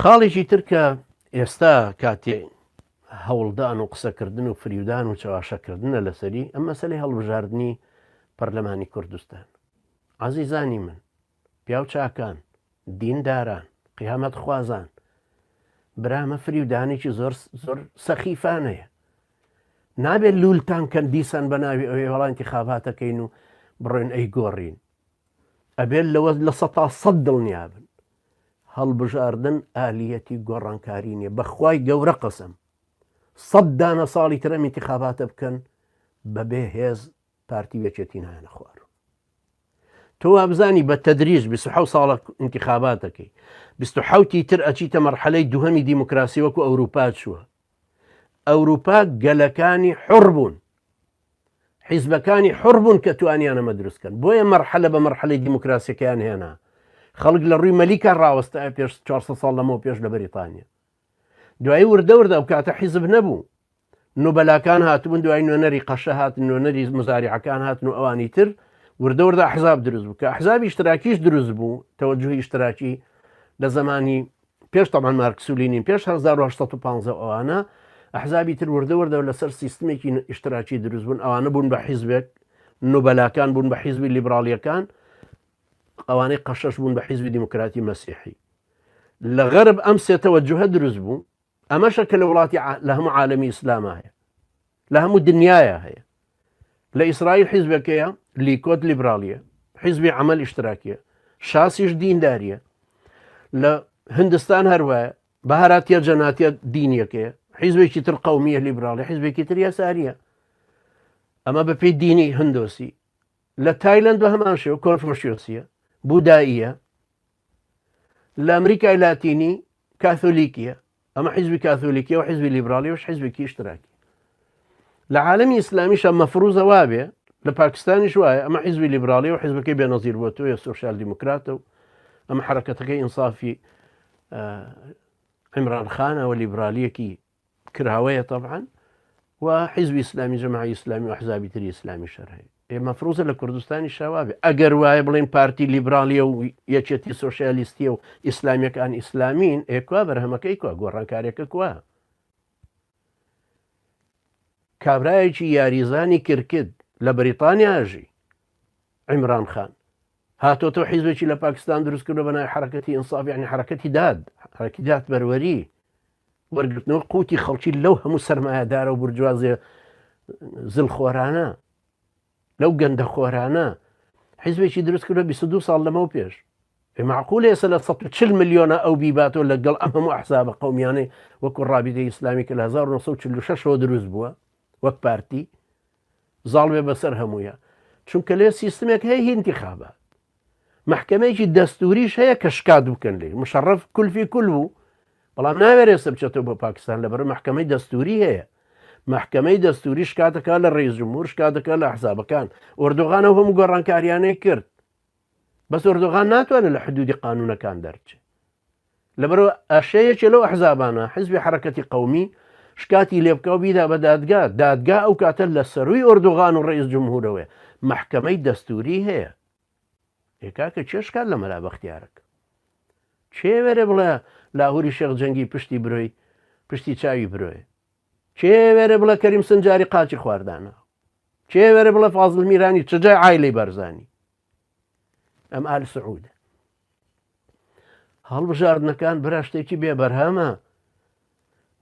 خاڵێکی ترکە ئێستا کاتێ هەوڵدان و قسەکردن و فریودان و چاواشەکردنە لەسەری ئەم مەسەلەی هەڵبژاردننی پەرلەمانی کوردستان. عەزیزانی من، پیاو چاکان، دینداران، قیامەت خوازان، برامە فریودانێکی زۆر سەخیفانەیە. نابێت لولتان کەن دیسان بە ناوی ئەوەی وەڵا انتیخاباتەکەین و بڕێن ئەی گۆڕین. ئەبێت لەوە لە 100 دڵنیابن. هەڵبژاردن ئالیەتی گۆڕانکاری نییە. بەخوای گەورە قەسەم 100 دانە ساڵی ترەم انتیخاباتە بکەن بەبێ هێز پارتی وێچێتی نایەنە خوار. تۆ وابزانی بە تەدریج 27 ساڵە انتیخاباتەکەی 27 تر ئەچیتە مەرحەلەی دووهەمی دیموکراسی وەکو ئەوروپا چووە. ئەوروپا گەلەکانی حڕ بوون، حیزبەکانی حڕ بوون کە توانیانەمە دروستکەن. بۆیە مەرحەلە بە مەرحەلەی دیموکراسیەکەیان هێنا. خەڵک لە ڕووی مەلیکە ڕاوەستایە پێش 400 ساڵ لەمەوە پێش لە بەریتانیا. دوایی وردەوردە ئەو کاتە حیزب نەبوو. نوبەلاکان هاتبوون، دوای نوێنەری قەشە هاتن، نوێنەری مزاریعەکان هاتن و ئەوانی تر وردەوردە ئەحزاب دروست بوو کە ئەحزابی اشتراکیش دروست بوو. تەوەجوهی اشتراکی لە زمانی پێش تەمان مارکسولینین پێش 1850 ئەوانە ئەحزابی تر وردەوردە و لەسەر سیستمێکی اشتراکی دروست بوون. ئەوانە بوون بە حیزبێک، نوبەلاکان بوون بە حیزبی لیبرالیەکان، ئەوانەی قەشەش بوون بە حیزبی دیموکراتی مەسیحی. لە غەرب ئەم سێ تەوەجوهە دروست بوو. ئەمەشە کە لە وڵاتی لە هەموو عالەمی ئیسلامە هەیە، لە هەموو دنیاە هەیە. لە ئیسرائیل حیزبەکەیە لیکۆت لیبرالیە، حیزبی عەمەل ئیشتراکیە، شاسیش دینداریە. لە هندستان هەروایە، بەهاراتیە جەناتیە دینیەکەیە، حیزبێکی تر قەومیە لیبرالی، حیزبێکی تر یاساریە. ئەمە بەپێی دینی هندۆسی. لە تایلەند بە هەمان شێوە کۆنفۆشیۆسیە، بوداییە. لە ئەمریکای لاتینی کاتۆلیکیە، ئەمە حیزبی کاتۆلیکیە و حیزبی لیبرالی وش حیزبێکی ئیشتراکی. لە عالەمی ئیسلامیش مەفروزە وابێ، لە پاکستانیش وایە ئەمە حیزبی لیبرالی و حیزبەکەی بێنەزیر بووە تۆیە سۆشیال دیموکراتە و ئەمە حرەکەتەکەی ئینسافی عیمران خانەوە لیبرالیەکی کراوەیە طبعاً، و حیزبی ئیسلامی جەماعەتی ئیسلامی و ئەحزابی تری ئیسلامی شەرعی. مەفروزە لە کوردستانی شاوابێ. ئەگەر وایە بڵێن پارتی لیبرالیە و یەکێتی سۆشیالیستیە و ئیسلامیەکان ئیسلامین، ئێکوا بەرهەمەکەی کوا، گۆڕانکاریەکە کوا. کابرایەکی یاریزانی کرکرد لە بەریتانیاژی عیمران خان هاتۆتە حیزبێکی لە پاکستان دروست کردو بە ناوی حرەکەتی ئینساف، یعنی حرەکەتی داد، حرەکەتی دادبەروەری، وەرگرتنەوە قوتی خەڵکی لەو هەموو سەرمایەدارە و بورجوازیە زلخۆرانە، لەو گەندە خۆرانە حیزبێکی دروست کردو 22 ساڵ لەمەوە پێش. معقولە ئێستا لە 140 ملیۆنە ئەو بیباتەوە لەگەڵ ئەم هەموو ئەحزابە قەومیانەی وەکو ڕابیدەی ئیسلامی کە لە 1946ەوە دروست بووە وەک پارتی زاڵ بێ بەسەر هەموویە. چونکە لێ سیستمێک هەیە انتیخابات، محکمەیەکی دەستوریش هەیە کە شکات بکەن لێ. مشەڕەف کولفی کول بوو، بەڵام ناوێت ئێستا بچێتەوە بۆ پاکستان لەبەر محکمەی دەستوری هەیە. محکمەی دەستوری شکاتەکە لە ڕێیس جمهور، شکاتەکە لە ئەحزابەکان. ئۆردۆغانەوە هەموو گۆڕانکاریانەی کرد، بەس ئۆردۆغان ناتوانێت لە حدودی قانونەکان دەرچێت. لەبەرەوە ئەشەیەکی لەو ئەحزابانە حیزبی حرەکەتی قەومی شکاتی لێ بکە و بیدا بە دادگا. دادگا ئەو کاتە لە سەرووی ئۆردۆغان و ڕێیس جمهورەوەی محکمەی دەستوری هەیە. کاکە چێ شکات لە مەلا بەختیارەکە؟ چێ وێرە بڵێ لاهوری شێخ جەنگی پشتی برۆی پشتی چاوی برۆیە؟ چێ وێرە بڵێ کەریم سنجاری قاچی خواردانە؟ چێ وێرە بڵێ فازڵ میرانی چجای عایلەی بەرزانی؟ ئەم ئال سعودە. هەڵبژاردنەکان برا شتێکی بێبەرهەمە.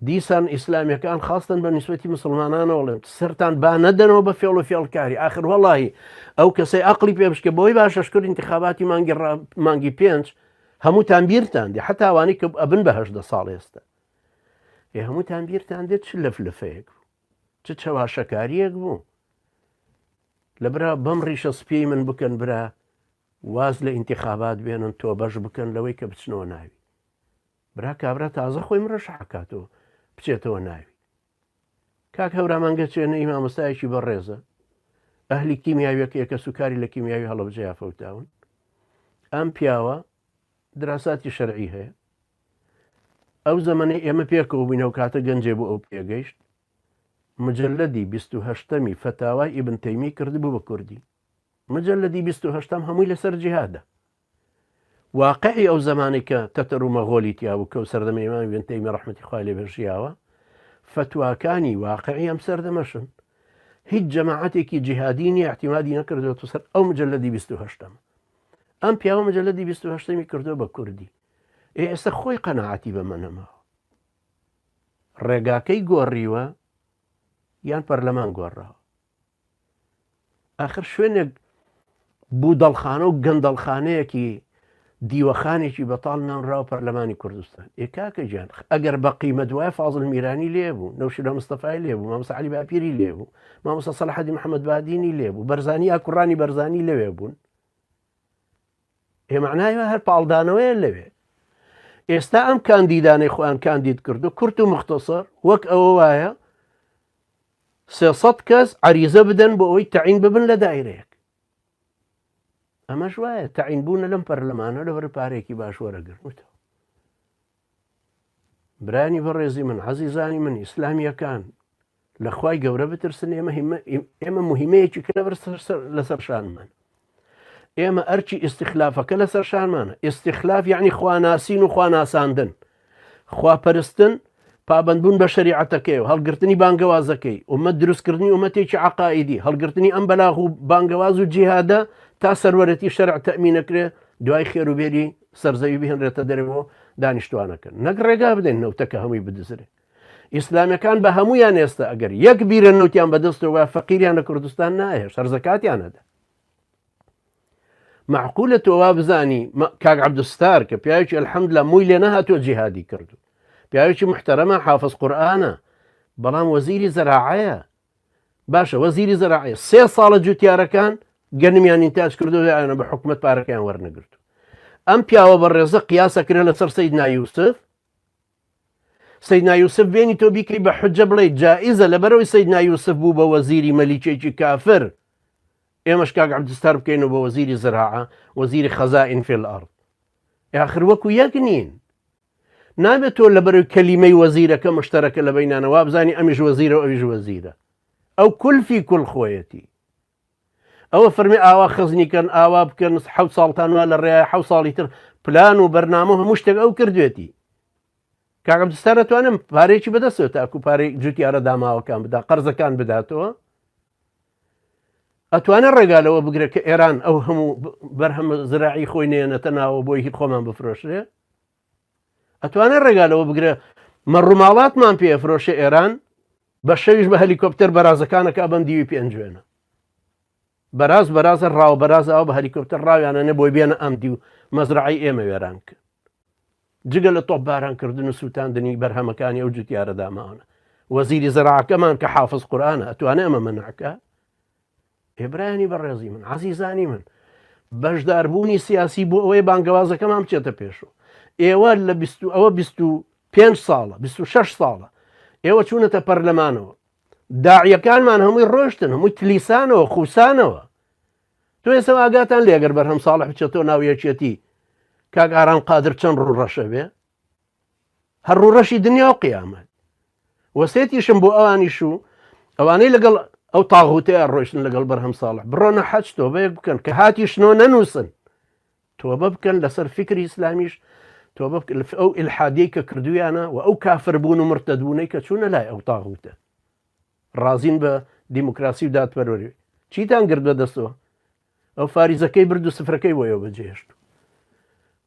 دیسان ئیسلامیەکان خاستن بە نیسبەتی مسلمانانەوەڵێن سەرتان با نەدەنەوە بە فێڵ و فێڵکاری. ئاخر وەڵاهی ئەو کەسەی عەقڵی پێ بشکە بۆی باشەشکرد انتیخاباتی مانگی 5 هەمووتان بیرتان دێ، حتا ئەوانەی کە ئەبن بە 18 ساڵ ئێستا هەمووتان بیرتان دێت چ لەفلفەیەک بوو، چ چەواشەکاریەک بوو. لە برا بەم ڕیشە سپێی من بکەن برا واز لە انتیخابات بێنن تۆ بەش بکەن لەوەی کە بچنەوە ناوی. برا کابرا تازە خۆی مرە شەحکاتەوە بچێتەوە ناوی. کاک هەورامانگە چێنە ئیمامۆستایەکی بەڕێزە ئەهلی کیمیاویەکەیە کە سوکاری لە کیمیاوی هەڵەبجەیە فەوتاون. ئەم پیاوە دراساتی شەرعی هەیە. ئەو زەمەنەی ئێمە پێکەوە بووینەوە کاتە گەنجێ بوو ئەو پێگەیشت. مجلدی 28 فتاوای ئیبن تەیمی کردبوو بە کوردی. مجلدی 28 هەمووی لەسەر جیهادە واقعی ئەو زمانی کە تەتەر و مەغۆلی تیاوە کە و سەردەمە ئیمامی ابن تەیمیە ڕەحمەتی خوای لێ بێژیاوە فتواکانی واقعی ئەم سەردەمەشن هیچ جەماعەتێکی جیهادی نیە احتیمادی نەکردوێتە سەر ئەو مجەلەدی 28ەم ئەم پیاوە مجەلەدی 28ەمی کردو بە کوردی ئێستا خۆی قەناعەتی بە منەمەوە ڕێگاکەی گۆڕیوە یان پەرلەمان گۆڕاوە ئاخر شوێنێک بوو دەڵخانە و گەندەڵخانەیەکی دیوەخانێکی بەتاڵ نامراوە پەرلەمانی کوردستان ئێکاکە گیان ئەگەر بە قیمە دوای فازڵ میرانی لێبوو نەوشیرە مستەفای لێبوو مامۆستا عەلی باپیری لێبوو مامۆستا سەلاحەدین محەممەد بادینی لێبوو بەرزانی ئاکوڕانی بەرزانی لەوێ بوون ئێمەعناوە هەر پاڵدانەوەیە لەوێ ئێستا ئەم کاندیدانەی خۆیان کاندید کردو کورت و مختصر وەک ئەوە وایە 300 کەس عەریزە بدەن بۆ ئەوەی تەعین ببن لە دایرەیەک ئەمەش وایە تەعین بوونە لەم پەرلەمانە لەبەر پارێکی باش وەرەگرتوتەوە برانی بەڕێزی من عەزیزانی من ئیسلامیەکان لە خوای گەورە بترسن ئێمە مهمەیەکی کە لەسەر شانمان ئێمە ئەرچی ئیستیخلافەکە لەسەر شانمانە ئیستیخلاف یعنی خواناسین و خواناساندن خواپەرستن پابندبوون بە شریعەتەکەی و هەڵگرتنی بانگەوازەکەی ومەت دروستکردنی ومەتێکی عەقائیدی هەڵگرتنی ئەم بەلاغ و بانگەواز و جیهادە تا سەروەرەتی شەرع تەمینەکرێ دوای خێروبێری سەرزەوی بهێنرێتە دەرەوە دانیشتوانەکەن نەک ڕێگا بدەین نەوتەکە هەمووی بدزرێ ئیسلامیەکان بە هەمویان ئێستا ئەگەر یەک بیرە نەوتیان بەدەستەوە فەقیریان لە کوردستان نایە شەرزەکاتیانەدا معقولە تۆ وا بزانی کاک عەبدولستار کە پیاوێکی ئەلحەمدوللا مووی لێ نەهاتووە جیهادی کردو پیاوێکی محتەرەمە حافظ قورئانە بەڵام وەزیری زەراعەیە باشە وەزیری زەراعەیە 3 ساڵە جوتیارەکان گەنمیان ئینتاج کردویانە بە حکومەت پارەکەیان وەرنەگرتو ئەم پیاوە بەڕێزە قیاسەکرێ لەسەر سەیدنا یوسف سەیدنا یوسف بێنی تۆ بیکەی بە حجە بڵێ جائیزە لەبەرەوەی سەیدنا یوسف بوو بە وەزیری مەلیکێکی کافر ئێمەش کاک عەبدولستار بکەینەوە بە وەزیری زەراعە وەزیری خەزائین فی الئەرض ئاخر وەکو یەک نین نابێت تۆ لەبەرەوەی کەلیمەی وەزیرەکە مشتەرەکە لە بەینانە وا بزانی ئەمیش وەزیرە و ئەویش وەزیرە ئەو کولفی کول خۆیەتی ئەوە فەرمی ئاوا خزنیکەن ئاوا بکەن 7 ساڵتان وا لە ڕێای 7 ساڵی تر پلان و بەرنامە هەموو شتێک ئەو کردوێتی کاک عەبدولستار دەتوانم پارێکی بەدەستێت تاکو پارەی جوتیارە داماوەکان بدا قەرزەکان بداتەوە ئەتوانە ڕێگالەوە بگرێت کە ئێران ئەو هەموو بەرهەم زراعی خۆی نێنێتە ناوە بۆی هیچ خۆمان بفرۆشرێ ئەتوانە ڕێگالەوە بگرێ مەڕووماڵاتمان پێفرۆشە ئێران بە شەویش بە هەلیکۆپتەر بەرازەکانەکە بەم دیوی پێنجوێنە بەرازە ڕاو بەرازە ئەو بە هەلیکۆپتەر ڕاویانە بۆی بێنە ئەم دی و مەزرعی ئێمە وێران کرد جگە لە تۆپ بارانکردن و سووتاندنی بەرهەمەکانی ئەو جوتیارە داماوەنە وەزیری زەراعەکەمان کە حافظ قورئانە ئەتوانێ ئەمە منعکە ئێبرانی بەڕێزی من عەزیزانی من بەشداربوونی سیاسی بۆ ئەوەی بانگەوازەکەمان بچێتە پێشوو ئێوە لە 25 ساڵە 26 ساڵە ئێوە چوونەتە پەرلەمانەوە داعیەکانمان هەمووی ڕۆشتن هەمووی تلیسانەوە خوسانەوە تۆ ێستا ئاگاتان لێگەر بەرهەم ساڵح بچێتەوە ناو یەکێتی کاک ئارام قادر چەند ڕوڕەشە بێ هەر ڕوڕەشی دنیا و قیامەت وەسێتیشم بۆ ئەوانیش و ئەوانەی لەگەڵ ئەو تاغوتەیە ڕۆیشتن لەگەڵ بەرهەم ساڵح بڕۆنە حەج تۆبەیەک بکەن کە هاتی شنۆ نەنووسن تۆبە بکەن لەسەر فکری ئیسلامیش تۆبە ئەو ئیلحادیەی کە کردویانە و ئەو کافربوون و مرتەدبوونەی کە چوونە لای ئەو تاغوتە ڕازین بە دیموکراسی و دادپەروەری چیتان گرت بەدەستەوە ئەو فاریزەکەی برد و سفرەکەی بۆیەوە بەجێهێشت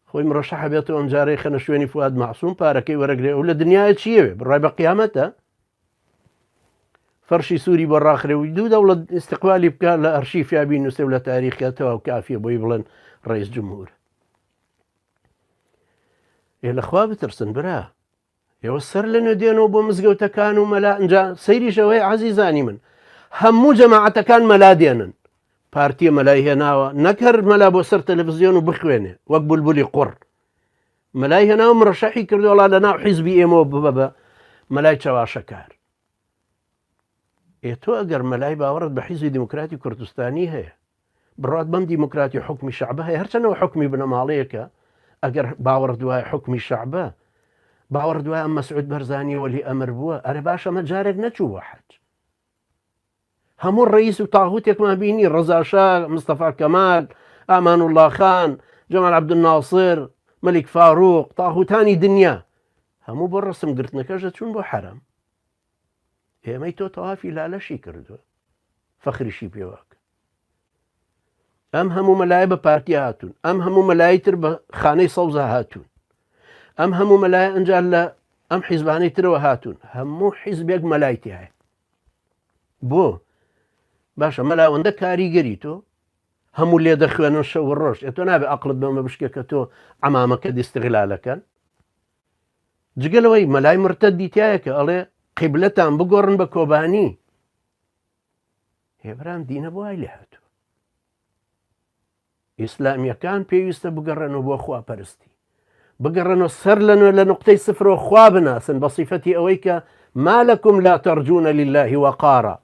خۆی مرۆشەح بێتەوە ئەم جارەی خەنە شوێنی فواد معسووم پارەکەی وەرەگرێ ئەو لە دنیای چیەوێ بڕای بە قیامەتە فەرشی سووری بۆ ڕاخرێەوەی دوو دەوڵەت ئیستیقبالی بکات لە ئەرشیفیابی نووسێ و لە تاریخەتەوە و کافیە بۆی بڵێن ڕئیس جمهور لەخوا بترسن برا ئێوە سەر لە نوێ دێنەوە بۆ مزگەوتەکان و مەلا ئەنجا سەیریشەوەی عەزیزانی من هەموو جەماعەتەکان مەلا دێنن پارتیە مەلای هێناوە نەکەر مەلا بۆ سەر تەلەڤیزیۆن و بخوێنێ وەک بولبولی قوڕ مەلای هێناوە مرەشەحی کردووەڵا لە ناو حیزبی ئێمەوە ببە بە مەلای چاواشەکار تۆ ئەگەر مەلای باوەڕت بە حیزبی دیموکراتی کوردستانی هەیە بڕات بەم دیموکراتی حکمی شەعبە هەیە هەرچەنەوە حکمی بنەماڵەیەکە ئەگەر باوەڕ دوای حکمی شەعبە باوەڕ دوای ئەم مەسعود بەرزانی وەلی ئەمر بووە ئەرە باشە ئەمە جارێک نەچوو بە حەج هەموو ڕئیس و تاغوتێکمان بینی ڕەزا شا مستەفا کەمال ئامان الله خان جەمال عەبدولناسر، مەلیک فاروق، تاغوتانی دنیا هەموو بۆ ڕسمگرتنەکەشە چوون بۆ حەرەم. ئێمەی تۆ تەوافی لالەشی کردووە، فەخریشی پێواکە. ئەم هەموو مەلایە بە پارتی هاتوون، ئەم هەموو مەلای تر بە خانەی سەوزە هاتوون، ئەم هەموو مەلایە ئەنجا لە ئەم حیزبانەی ترەوە هاتوون، هەموو حیزبێک مەلای تایە. بۆ باشە مەلاوەندە کاریگەری تۆ هەموو لێ دەخوێنن شەو ڕۆژ، تۆ نابێ عەقڵت بەمە بشکێکە تۆ عەمامەکە دیستغلالەکەن. جگەلەوەی مەلای مرتەدی تایە کە ئەڵێ قیبلەتان بگۆڕن بە کۆبانی. هێبران دینە بۆ وای لێ هاتووە. ئیسلامیەکان پێویستە بگەڕێنەوە بۆ خواپەرستی، بگەڕێنەوە سەر لەنوێ لە نقطەی سفرەوە خوا بناسن بە سیفەتی ئەوەی کە ما لەکم لا تەرجونە لله وەقارا.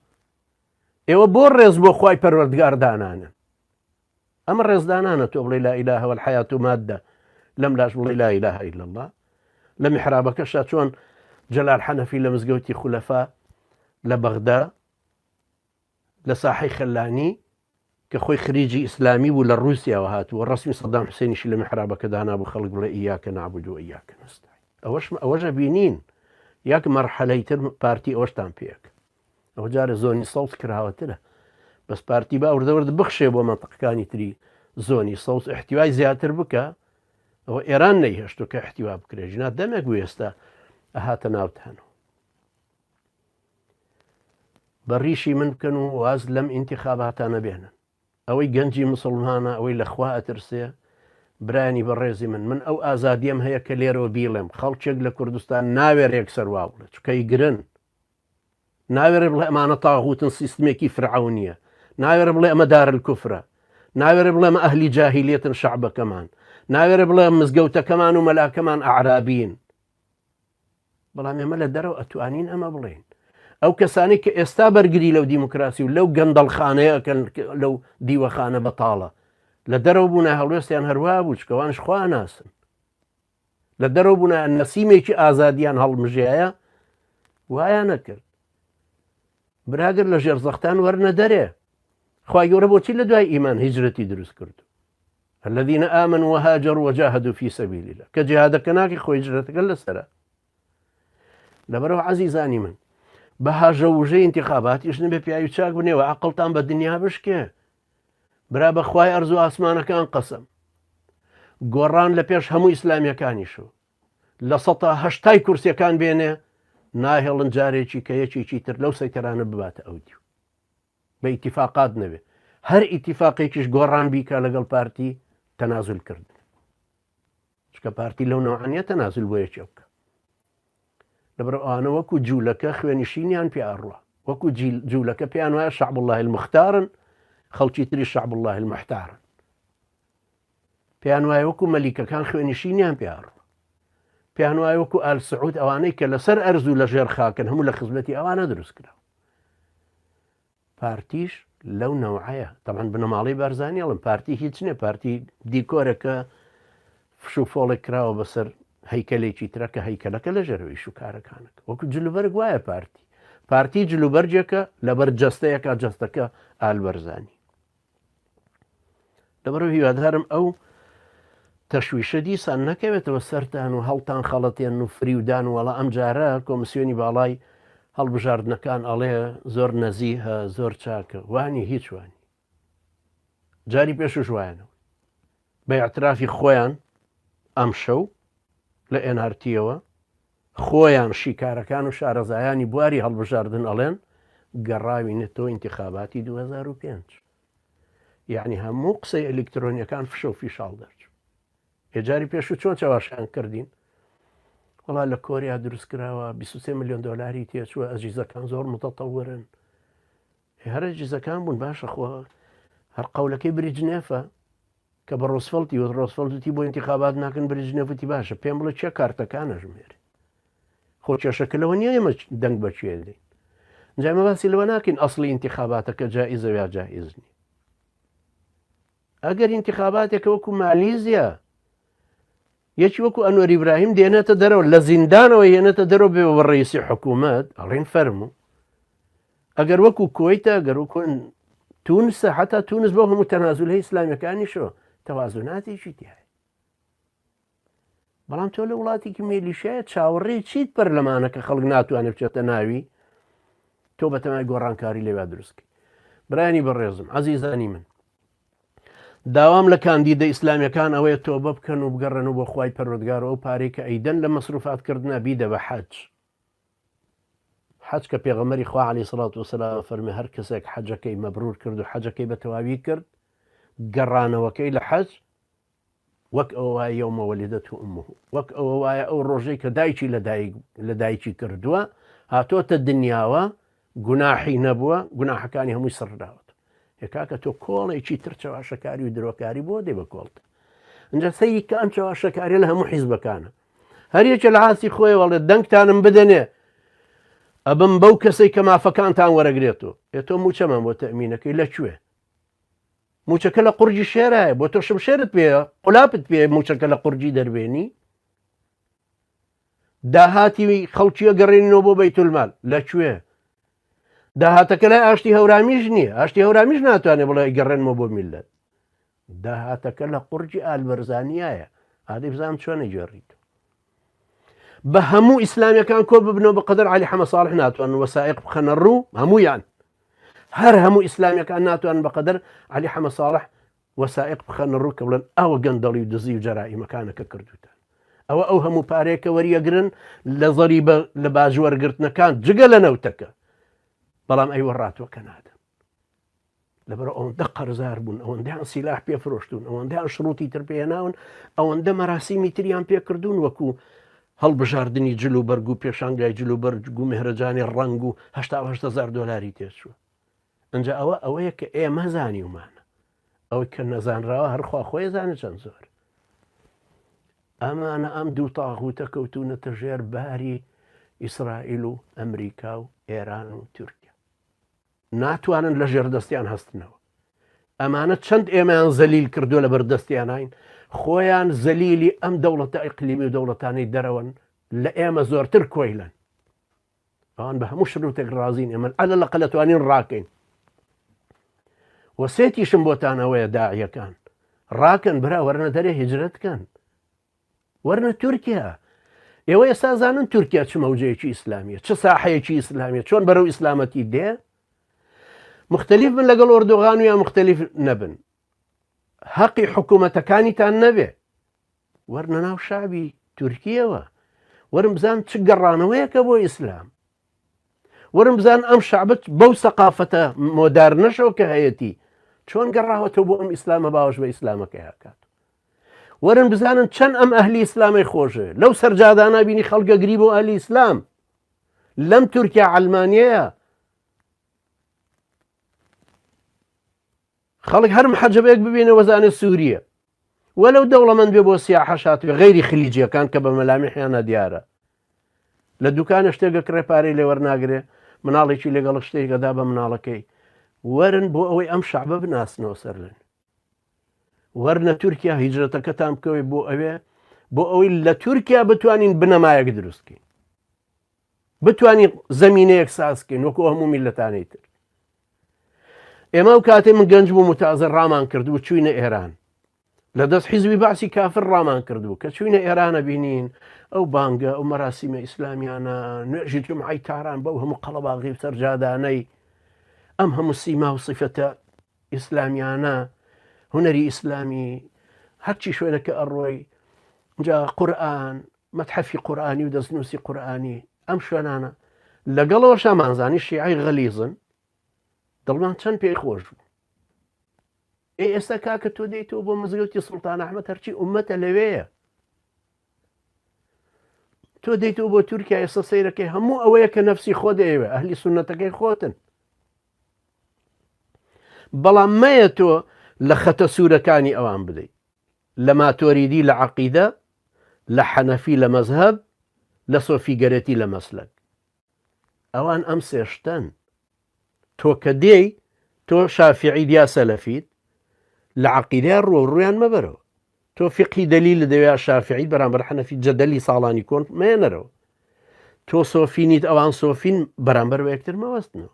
ئێوە بۆ ڕێز بۆ خوای پەروەردگار دانانن. ئەمە ڕێزدانانە تۆ بڵێ لا ئیلاهە وەالحەیات مادە، لەم لاش بڵێ لا ئیلاهە ئیلا الله. لە میحرابەکەشا چۆن جەلال حەنەفی لە مزگەوتی خولەفا لە بەغدا لە ساحەی خەلانی کە خۆی خریجی ئیسلامی بوو لە ڕووسیاوە هاتووە، ڕسمی سەدام حوسێنیشی لە میحرابەکە دانا بوو خەڵک بڵێ ئیاکە نەعبود و ئیاکە نەستەعین. ئەوەشە بینین یاک مەرحەلەی تر پارتی ئەوەشتان پێیەکە. ئەوە جارە زۆنی سەوت کراوەترە، بەس پارتی با وردەورد بخشێ بۆ مەنتەقەکانی تری زۆنی سەوت احتیوای زیاتر بکە. ئەوە ئێران نەیهێشتووە کە احتیوا بکرێ، ژنا دەمێک بوو ئێستا ئەهاتە ناوتانەوە. بەڕیشی من بکەن و واز لەم ئینتیخاباتانە بێنن. ئەوەی گەنجی مسلمانە، ئەوەی لەخوا ئەترسێ، برانی بەڕێزی من ئەو ئازادیم هەیە کە لێرەوە بیڵێم خەڵکێک لە کوردستان ناوێت یەکسەر وا بڵێت، چکەی گرن ناوێرە بڵێ ئەمانە تاغوتن سیستمێکی فرعونیە، ناوێرە بڵێ ئەمە دارالکوفرە، ناوێرە بڵێ ئەمە ئەهلی جاهیلیەتن شەعبەکەمان، ناوێرە بڵێ مزگەوتەکەمان و مەلاکەمان ئەعرابین. بەڵام ئێمە لە دەرەوە ئەتوانین ئەمە بڵێن. ئەو کەسانی کە ئێستا بەرگری لەو دیموکراسی و لەو گەندەڵخانەیەکەن لەو دیوەخانە بەتاڵە لە دەرەوە بوونە هەڵوێستیان هەروە بوو، چکەوانش خوا ناسن. لە دەرەوە بوونە نەسیمێکی ئازادیان هەڵمژایە وایە نەکرد. براگەر لە ژێرزەختان وەرنە دەرێ. خوای گەورە بۆچی لە دوای ئیمان هیجرەتی دروست کرد؟ الذين آمنوا وهاجروا وجاهدوا في سبيل الله کە جیهادەکە ناکەی خۆی هیجرەتەکە لەسەرە. لەبەرەوە عەزیزانی من بە هاژەوژەی ئینتیخاباتیش نەبێ پیاوی چاک بنێەوە عەقڵتان بە دنیا بشکێ. برا بە خوای ئەرزوو ئاسمانەکان قەسەم گۆڕان لە پێش هەموو ئیسلامیەکانیشو لە ١٨٠ کورسیەکان بێنێ ناهێڵن جارێکی کە یەکێکی تر لەو سەیتەرانە بباتە ئەودیو بە ئیتیفاقات نەبێ. هەر ئیتیفاقێکیش گۆڕان بیکە لەگەڵ پارتی تەنازل کردن، چکە پارتی لەو نەوعانیە تەنازل بۆ یەکێ بکە. لەبەرەوە ئەوانە وەکو جوولەکە خوێنشینیان پێ ئەڕوە، وەکو جوولەکە پێیان وایە شەعب الله المختارن، خەڵکی تری شەعب الله المحتارن. پێیان وایە وەکو مەلیکەکان خوێنشینیان پێ ئەڕوە، پێیان وایە وەکو ئال سعود ئەوانەی کە لەسەر ئەرزوو لە ژێر خاکن هەموو لە خزمەتی ئەوانە دروست کراوە. پارتیش لەو نەوعەیە. تەبعاً بنەماڵەی بارزانانی ئەڵم پارتی هیچ نییە، پارتی دیکۆرەکە فشوفۆڵێک کراوە بەسەر هەیکەلێکی ترە کە هەیکەلەکە لە ژێرەوەی شوکارەکانەکە. وەکو جلوبەرگ وایە پارتی جلوبەرجێکە لەبەر جەستەیەکە جەستەکە ئالبەرزانی. لەبەرەوە هیوادارم ئەو تەشویشە دیسان نەکەوێتەوە سەرتان و هەڵتان خەڵەتێن و فریودان و وەڵا ئەم جارە کۆمسیۆنی باڵای هەڵبژاردنەکان ئەڵێ زۆر نەزیهە زۆر چاکە، وانی هیچ وانی. جاری پێشوش وایەنەوە بە ئاعترافی خۆیان ئەم شەو لە NRTەوە خۆیان شیکارەکان و شارەزایانی بواری هەڵبژاردن ئەڵێن گەڕاوینێتەوە ئینتیخاباتی 2005. یعنی هەموو قسەی ئەلکترۆنیەکان فشە و فیشاڵ دەرچوو. هێجاری پێش و چۆن چاواشیان کردین؟ وڵا لە کۆریا دروست کراوە 23 ملیۆن دۆلاری تێچووە، ئەجیزەکان زۆر متەتەورن. هەر ئەجیزەکان بوون باشە خۆ هەر قەولەکەی بریجنێفە کە بە ڕۆسفەڵتی و ڕۆسفەڵتی بۆ ئینتیخابات ناکەن بریجنێفتی باشە پێم بڵێ چێ کارتەکانە ژمێری خۆ کێشەکەلەوە نییە ئێمە دەنگ بەچێ دەین. جا ئێمە باسی لەوە ناکەین ئەسڵی ئینتیخاباتەکە جائیزە یا جائیز نییە. ئەگەر ئینتیخاباتێکە وەکو مالیزیا یەکی وەکو ئەنوەر ئیبراهیم دێنێتە دەرەوە لە زیندانەوە هێنێتە دەرەوە بێ بە ڕئیسی حکوومەت ئەڵێن فەرموو. ئەگەر وەکو کۆیتە ئەگەر وەکو تونسە حتا تونس بۆ هەموو تەنازولەی ئیسلامیەکانیشەوە تەوازوناتێکی تایە. بەڵام تۆ لە وڵاتێکی مێلیشایە چاوەڕێی چیت پەرلەمانە کە خەڵک ناتوانێت بچێتە ناوی تۆ بەتەمای گۆڕانکاری لێوا دروستکەی. برایانی بەڕێزم عەزیزانی من، داوام لە کاندیدە ئیسلامیەکان ئەوەیە تۆبە بکەن و بگەڕێن و بۆ خوای پەروەردگار ئەو پارەی کە ئەیدەن لە مەسروفاتکردنە بیدە بە حەج کە پێغەمبەری خوا عەلەیهی سەڵات وسەلام فەرمێ هەر کەسێک حەجەکەی مەبرور کرد و حەجەکەی بەتەواوی کرد گەڕانەوەکەی لە حەج وەک ئەوە وایە یەومە وەلیدەتهو ئوممه، وەک ئەوە وایە ئەو ڕۆژەی کە دایکی لە دایکی کردووە هاتۆتە دنیاوە گوناحی نەبووە، گوناحەکانی هەمووی سڕداوەت. کاکە تۆ کۆڵێکی تر چاواشەکاری و درۆکاری بۆ دێ بە کۆڵتە. اینجا سەیری کە ئەم چاواشەکاری لە هەموو حیزبەکانە هەر یەکێ لە عاسی خۆی وەڵێ دەنگتانم بدەنێ ئەبم بەو کەسەی کە مافەکانتان وەرەگرێتەوە. تۆ موچەمان بۆ تەمینەکەی لەکوێ؟ موچەکە لە قورجی شێرایە بۆ تۆ شمشێرت پێ قولاپت پێ موچەکە لە قورجی دەربێنی؟ داهاتی خەڵکیە گەڕێنینەوە بۆ بەیتولمال لەکوێ؟ داهاتەکە لای ئاشتی هەورامیش نییە، ئاشتی هەورامیش ناتوانێت بڵێ گەڕێنمە بۆ میلەت. داهاتەکە لە قورجی ئالبەرزانیایە، ئادەی بزانم چۆنە گێڕیت. بە هەموو ئیسلامیەکان کۆ ببنەوە بەقەدەر عەلی حەمەد ساڵح ناتوانن وەسائق بخەنە ڕوو، هەموویان هەر هەموو ئیسلامیەکان ناتوانن بەقەدەر عەلی حەمەد ساڵح وەسائق بخەنە ڕوو کە بڵێن ئەوە گەندەڵی و دزی و جەرائیمەکانەکە کردوتان. ئەو هەموو پارەیەکە وەریەگرن لە زەریبە لە باژوەرگرتنەکان جگە لە نەوتەکە، بەڵام ئەی وەڕاتوەکە نادەن. لەبەر ئەوەندە قەرزار بوون، ئەوەندەیان سیلاح پێفرۆشتون، ئەوەندەیان شڕوتی تر پێهێناون، ئەوەندە مەراسیمی تریان پێکردوون وەکو هەڵبژاردننی جلوبەرگ و پێشانگای جلوبەرگ و مهرەجانی ڕەنگ و $8,000 تێچووە. ئەنجا ئەوەیە کە ئێمە زانیومانە، ئەوەی کە نەزانراوە هەرخوا خۆی زانە چەند زۆر. ئەمانە ئەم دوو تاغوتە کەوتونەتە ژێر باری ئیسرائیل و ئەمریکا و ئێران و تورکیا، ناتوانن لە ژێردەستیان هەستنەوە. ئەمانە چەند ئێمەیان زەلیل کردووە لە بەردەستیانین، خۆیان زەلیلی ئەم دەوڵەتە ئیقلیمی و دەوڵەتانی دەرەوەن لە ئێمە زۆرتر کۆیلن. ئەوان بە هەموو شروتێک ڕازین، ئێمە ئەلە لە قەلەتوانین ڕاکەین. وەسێتیشم بۆتان ئەوەیە داعیەکان ڕاکەن، برا وەرنە دەرێ هیجرەتکەن، وەرنە تورکیا. ئێوە ئێستا زانن تورکیا چ مەوجەیەکی ئیسلامیە، چه ساحەیەکی ئیسلامیە، چۆن بەرەو ئیسلامەتی دێ. مختلف بن لەگەڵ ئۆردۆغان و یا مختلف نەبن، حەقی حکوومەتەکانیتان نەبێ، وەرنە ناو شعبی تورکیەوە، وەرم بزان چ گەڕانەوەیەکە بۆ ئیسلام، وەرم بزان ئەم شعبت بەو سەقافەتە مۆدارنەشەوە کە هەیەی چۆن گەڕاوەتەوە بۆ ئەم ئیسلامە باوەش بە ئیسلامەکە هاکات. وەرن بزانن چەند ئەم ئەهلی ئیسلامی خۆشە، لەو سەرجادانە بینی خەڵگەگری بۆ ئەهلی ئیسلام لەم تورکیا عەلمانیەیە. خەڵک هەر محەجەبەیەک ببینە وەزانێت سووریە، وەلەو دەوڵەمەند بێ بۆ سیاحەشات بێ غەیری خلیجیەکان کە بە مەلامیحیانە دیارە، لە دوکانە شتێکە کڕێ پارەی لێ وەرناگرێ، مناڵێکی لەگەڵ شتێکەدا بە مناڵەکەی، وەرن بۆ ئەوەی ئەم شعبە بناسنەوە سەرلن. وەرنە تورکیا هیجرەتەکەتان بکەوێ بۆ ئەوەی لە تورکیا بتوانین بنەمایەک دروستکەین، بتوانین زەمینەیەک سازکەین وەکو هەموو میلەتانەی تر. ئێمە و کاتێ من گەنج بوو متازە ڕامان کردبوو چوینە ئێران، لە دەست حیزبی باسی کافر ڕامان کردبوو کە چوینە ئێرانە بینین ئەو بانگە ئەو مەراسیمە ئیسلامیانە نوێژی جومعەی تاران بەو هەموو قەڵەباغی سەرجادانەی ئەم هەموو سیما و صیفەتە ئیسلامیانە، هونەری ئیسلامی، هەرچی شوێنەکە ئەڕۆی جا قورئان، مەتحەفی قورئانی و دەستنووسی قورئانی، ئەم شوێنانە لەگەڵەوە شامانزانی شیعی غەلیزن، دڵمان چەند پێی خۆش بوو. ئێستا کاکە تۆ دەیتەوە بۆ مزگەوتی سوڵتان ئەحمەد هەرچی ئومەتە لەوەیە، تۆ دەیتەوە بۆ تورکیا ئێستا سەیرەکەی هەموو ئەوەیە کە نەفسی خۆ دەیەوێ، ئەهلی سونەتەکەی خۆتن. بەڵام مەیە تۆ لە خەتە سوورەکانی ئەوان بدەیت، لە ماتۆریدی لە عەقیدە، لە حەنەفی لە مەزهەب، لە سۆفیگەرەتی لە مەسلەک. ئەوان ئەم سێشتن. تۆ کە دێی تۆ شافعی دیا سەلەفیت، لە عەقیدەیان ڕوڕویان مەبەرەوە. تۆ فقهی دەلیل دەوێت شافعی بەرامبەر حەنەفی جەدەلی ساڵانی کۆن مێنەرەوە. تۆ سۆفینیت ئەوان سۆفین بەرامبەر بە یەکتر مەوەستنەوە.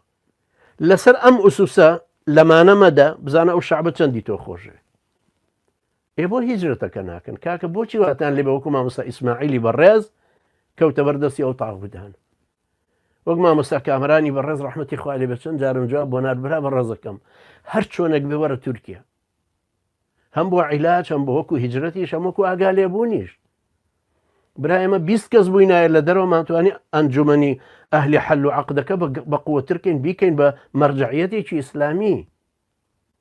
لەسەر ئەم ئوسوسە لەمانە مەدە بزانە ئەو شعبە چەندی تۆ خۆشێ. بۆ هیجرەتەکە ناکەن کاکە بۆچی واتان لێ بەوەکو مامۆستا ئیسماعیلی بەڕێز کەوتە بەردەستی ئەو تاغوتان وەک مامۆستا کامرانی بەڕێز ڕەحمەتی خوا لێ بە چەند جارم جواب بۆ ناربرا بەڕێزەکەم هەر چۆنێک بێ وەرە تورکیا هەم بۆ عیلاج هەم بۆ وەکو هیجرەتیش هەم وەکو ئاگا لێبوونیش برا ئێمە 20 کەس بووینایە لە دەرەوە ماتوانی ئەنجومەنی ئەهلی حەل و عەقدەکە بە قووەترکەین بیکەین بە مەرجەعیەتێکی ئیسلامی